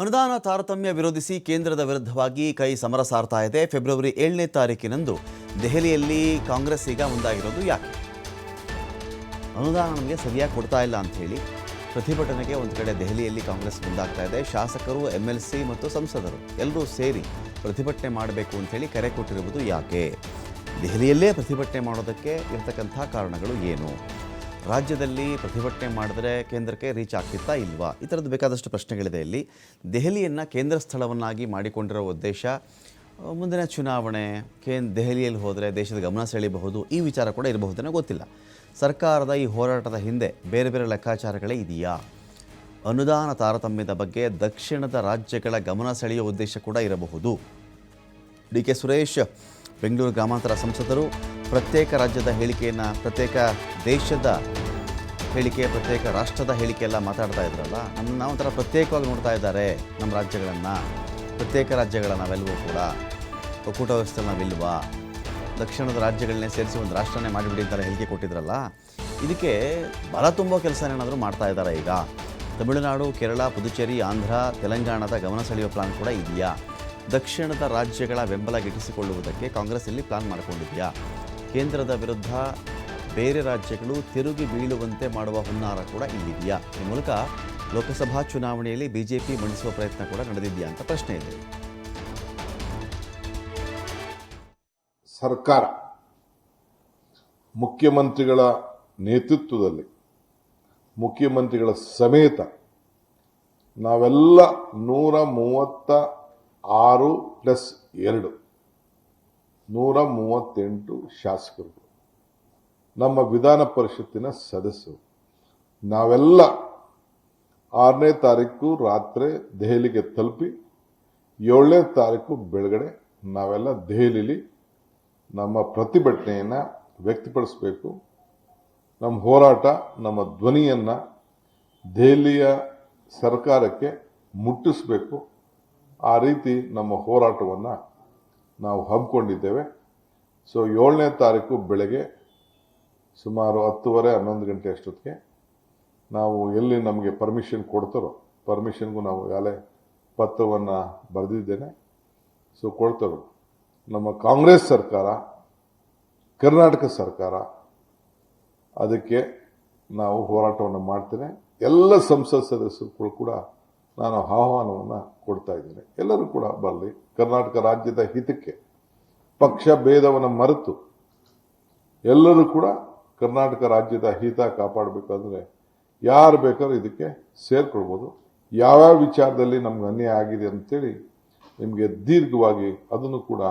ಅನುದಾನ ತಾರತಮ್ಯ ವಿರೋಧಿಸಿ ಕೇಂದ್ರದ ವಿರುದ್ಧವಾಗಿ ಕೈ ಸಮರ ಸಾರ್ತಾ ಇದೆ. ಫೆಬ್ರವರಿ 7ನೇ ತಾರೀಕಿನಂದು ದೆಹಲಿಯಲ್ಲಿ ಕಾಂಗ್ರೆಸ್ ಈಗ ಮುಂದಾಗಿರೋದು ಯಾಕೆ? ಅನುದಾನ ನಮಗೆ ಸರಿಯಾಗಿ ಕೊಡ್ತಾ ಇಲ್ಲ ಅಂತ ಹೇಳಿ ಪ್ರತಿಭಟನೆಗೆ ಒಂದು ಕಡೆ ದೆಹಲಿಯಲ್ಲಿ ಕಾಂಗ್ರೆಸ್ ಮುಂದಾಗ್ತಾ ಇದೆ. ಶಾಸಕರು, MLC ಮತ್ತು ಸಂಸದರು ಎಲ್ಲರೂ ಸೇರಿ ಪ್ರತಿಭಟನೆ ಮಾಡಬೇಕು ಅಂತ ಹೇಳಿ ಕರೆ ಕೊಟ್ಟಿರುವುದು ಯಾಕೆ? ದೆಹಲಿಯಲ್ಲೇ ಪ್ರತಿಭಟನೆ ಮಾಡೋದಕ್ಕೆ ಇರತಕ್ಕಂಥ ಕಾರಣಗಳು ಏನು? ರಾಜ್ಯದಲ್ಲಿ ಪ್ರತಿಭಟನೆ ಮಾಡಿದ್ರೆ ಕೇಂದ್ರಕ್ಕೆ ರೀಚ್ ಆಗ್ತಿತ್ತಾ ಇಲ್ವಾ? ಈ ಥರದ್ದು ಬೇಕಾದಷ್ಟು ಪ್ರಶ್ನೆಗಳಿದೆ. ಇಲ್ಲಿ ದೆಹಲಿಯನ್ನು ಕೇಂದ್ರ ಸ್ಥಳವನ್ನಾಗಿ ಮಾಡಿಕೊಂಡಿರೋ ಉದ್ದೇಶ ಮುಂದಿನ ಚುನಾವಣೆ ದೆಹಲಿಯಲ್ಲಿ ಹೋದರೆ ದೇಶದ ಗಮನ ಸೆಳೆಯಬಹುದು, ಈ ವಿಚಾರ ಕೂಡ ಇರಬಹುದೇನೋ ಗೊತ್ತಿಲ್ಲ. ಸರ್ಕಾರದ ಈ ಹೋರಾಟದ ಹಿಂದೆ ಬೇರೆ ಬೇರೆ ಲೆಕ್ಕಾಚಾರಗಳೇ ಇದೆಯಾ? ಅನುದಾನ ತಾರತಮ್ಯದ ಬಗ್ಗೆ ದಕ್ಷಿಣದ ರಾಜ್ಯಗಳ ಗಮನ ಸೆಳೆಯುವ ಉದ್ದೇಶ ಕೂಡ ಇರಬಹುದು. DK ಸುರೇಶ್ ಬೆಂಗಳೂರು ಗ್ರಾಮಾಂತರ ಸಂಸದರು ಪ್ರತ್ಯೇಕ ರಾಜ್ಯದ ಹೇಳಿಕೆಯನ್ನು, ಪ್ರತ್ಯೇಕ ದೇಶದ ಹೇಳಿಕೆ, ಪ್ರತ್ಯೇಕ ರಾಷ್ಟ್ರದ ಹೇಳಿಕೆ ಎಲ್ಲ ಮಾತಾಡ್ತಾ ಇದ್ರಲ್ಲ, ನಮ್ಮನ್ನ ಒಂಥರ ಪ್ರತ್ಯೇಕವಾಗಿ ನೋಡ್ತಾ ಇದ್ದಾರೆ. ನಮ್ಮ ರಾಜ್ಯಗಳನ್ನು, ಪ್ರತ್ಯೇಕ ರಾಜ್ಯಗಳ ನಾವೆಲ್ಲವೂ ಕೂಡ ಒಕ್ಕೂಟ ವ್ಯವಸ್ಥೆ ನಾವಿಲ್ವಾ, ದಕ್ಷಿಣದ ರಾಜ್ಯಗಳನ್ನೇ ಸೇರಿಸಿ ಒಂದು ರಾಷ್ಟ್ರನೇ ಮಾಡಿಬಿಡಿ ಅಂತಾರೆ ಹೇಳಿಕೆ ಕೊಟ್ಟಿದ್ರಲ್ಲ, ಇದಕ್ಕೆ ಬಲ ತುಂಬೋ ಕೆಲಸ ಏನಾದರೂ ಮಾಡ್ತಾ ಇದ್ದಾರೆ ಈಗ. ತಮಿಳುನಾಡು, ಕೇರಳ, ಪುದುಚೇರಿ, ಆಂಧ್ರ, ತೆಲಂಗಾಣದ ಗಮನ ಸೆಳೆಯುವ ಪ್ಲಾನ್ ಕೂಡ ಇದೆಯಾ? ದಕ್ಷಿಣದ ರಾಜ್ಯಗಳ ಬೆಂಬಲ ಗಿಟ್ಟಿಸಿಕೊಳ್ಳುವುದಕ್ಕೆ ಕಾಂಗ್ರೆಸ್ ಇಲ್ಲಿ ಪ್ಲಾನ್ ಮಾಡಿಕೊಂಡಿದೆಯಾ? ಕೇಂದ್ರದ ವಿರುದ್ಧ ಬೇರೆ ರಾಜ್ಯಗಳು ತಿರುಗಿ ಬೀಳುವಂತೆ ಮಾಡುವ ಹುನ್ನಾರ ಕೂಡ ಇಲ್ಲಿದೆಯಾ? ಈ ಮೂಲಕ ಲೋಕಸಭಾ ಚುನಾವಣೆಯಲ್ಲಿ BJP ಮಂಡಿಸುವ ಪ್ರಯತ್ನ ಕೂಡ ನಡೆದಿದೆಯಾ ಅಂತ ಪ್ರಶ್ನೆ ಇದೆ. ಸರ್ಕಾರ ಮುಖ್ಯಮಂತ್ರಿಗಳ ನೇತೃತ್ವದಲ್ಲಿ, ಮುಖ್ಯಮಂತ್ರಿಗಳ ಸಮೇತ ನಾವೆಲ್ಲ 136+2 138 ಶಾಸಕರು, ನಮ್ಮ ವಿಧಾನ ಪರಿಷತ್ತಿನ ಸದಸ್ಯರು, ನಾವೆಲ್ಲ 6ನೇ ತಾರೀಕು ರಾತ್ರಿ ದೆಹಲಿಗೆ ತಲುಪಿ 7ನೇ ತಾರೀಕು ಬೆಳಗಡೆ ನಾವೆಲ್ಲ ದೆಹಲಿಲಿ ನಮ್ಮ ಪ್ರತಿಭಟನೆಯನ್ನು ವ್ಯಕ್ತಪಡಿಸಬೇಕು. ನಮ್ಮ ಹೋರಾಟ, ನಮ್ಮ ಧ್ವನಿಯನ್ನು ದೆಹಲಿಯ ಸರ್ಕಾರಕ್ಕೆ ಮುಟ್ಟಿಸಬೇಕು. ಆ ರೀತಿ ನಮ್ಮ ಹೋರಾಟವನ್ನು ನಾವು ಹಮ್ಮಿಕೊಂಡಿದ್ದೇವೆ. ಸೊ 7ನೇ ತಾರೀಕು ಬೆಳಗ್ಗೆ ಸುಮಾರು 10:30-11 ಗಂಟೆ ಅಷ್ಟೊತ್ತಿಗೆ ನಾವು ಎಲ್ಲಿ ನಮಗೆ ಪರ್ಮಿಷನ್ ಕೊಡ್ತಾರೋ, ಪರ್ಮಿಷನ್ಗೂ ನಾವು ಯಾಲೇ ಪತ್ರವನ್ನು ಬರೆದಿದ್ದೇನೆ. ಸೊ ಕೊಡ್ತಾರೋ ನಮ್ಮ ಕಾಂಗ್ರೆಸ್ ಸರ್ಕಾರ, ಕರ್ನಾಟಕ ಸರ್ಕಾರ, ಅದಕ್ಕೆ ನಾವು ಹೋರಾಟವನ್ನು ಮಾಡ್ತೇನೆ. ಎಲ್ಲ ಸಂಸತ್ ಸದಸ್ಯರು ಕೂಡ ನಾನು ಆಹ್ವಾನವನ್ನು ಕೊಡ್ತಾ ಇದ್ದೇನೆ. ಎಲ್ಲರೂ ಕೂಡ ಬರಲಿ. ಕರ್ನಾಟಕ ರಾಜ್ಯದ ಹಿತಕ್ಕೆ ಪಕ್ಷ ಭೇದವನ್ನು ಮರೆತು ಎಲ್ಲರೂ ಕೂಡ ಕರ್ನಾಟಕ ರಾಜ್ಯದ ಹಿತ ಕಾಪಾಡಬೇಕಾದ್ರೆ ಯಾರು ಬೇಕಾದ್ರೂ ಇದಕ್ಕೆ ಸೇರ್ಕೊಳ್ಬೋದು. ಯಾವ್ಯಾವ ವಿಚಾರದಲ್ಲಿ ನಮ್ಗೆ ಅನ್ಯಾಯ ಆಗಿದೆ ಅಂತೇಳಿ ನಿಮಗೆ ದೀರ್ಘವಾಗಿ ಅದನ್ನು ಕೂಡ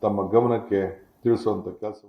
ತಮ್ಮ ಗಮನಕ್ಕೆ ತಿಳಿಸುವಂಥ ಕೆಲಸ